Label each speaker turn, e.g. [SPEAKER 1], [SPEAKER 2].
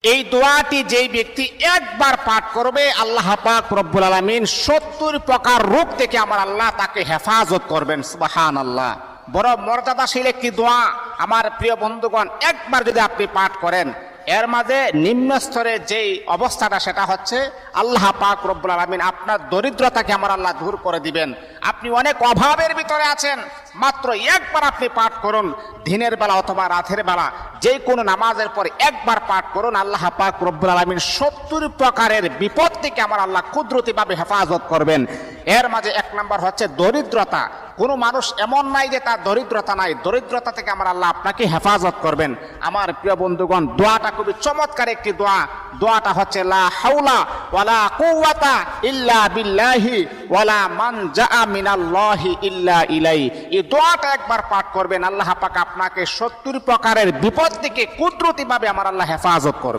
[SPEAKER 1] এই দোয়াটি যেই ব্যক্তি একবার পাঠ করবে, আল্লাহ পাক রব্বুল আলামিন 70 প্রকার রোগ থেকে আমার আল্লাহ তাকে হেফাজত করবেন। সুবহানাল্লাহ। বড় মর্যাদাশীল একটি দোয়া আমার প্রিয় বন্ধুগণ। একবার যদি আপনি পাঠ করেন, এর মাঝে নিম্ন স্তরে যেই অবস্থাটা সেটা হচ্ছে আল্লাহ পাক রব্বুল আলামিন আপনার দরিদ্রতাকে আমার আল্লাহ দূর করে দিবেন। আপনি অনেক অভাবের ভিতরে আছেন, মাত্র একবার আপনি পাঠ করুন, দিনের বেলা অথবা রাতের বেলা যে কোনো নামাজের পরে একবার পাঠ করুন, আল্লাহ পাক রব্বুল আলামিন 70 প্রকারের বিপদ থেকে আমার আল্লাহ কুদরতিভাবে হেফাজত করবেন। এর মাঝে এক নম্বর হচ্ছে দরিদ্রতা। কোনো মানুষ এমন নাই যে তার দরিদ্রতা নাই, দরিদ্রতা থেকে আমার আল্লাহ আপনাকে হেফাজত করবেন। আমার প্রিয় বন্ধুগণ, দোয়াটা খুবই চমৎকার একটি দোয়া। দোয়াটা হচ্ছে লা হাওলা ওয়ালা কুওয়াতা ইল্লা বিল্লাহি ওয়ালা মানজা মিনাল্লাহি ইল্লা ইলাই। এই দোয়াটা একবার পাঠ করবেন, আল্লাহ পাক আপনাকে 70 প্রকারের বিপদ থেকে কুদরতিভাবে আমার আল্লাহ হেফাজত করবেন।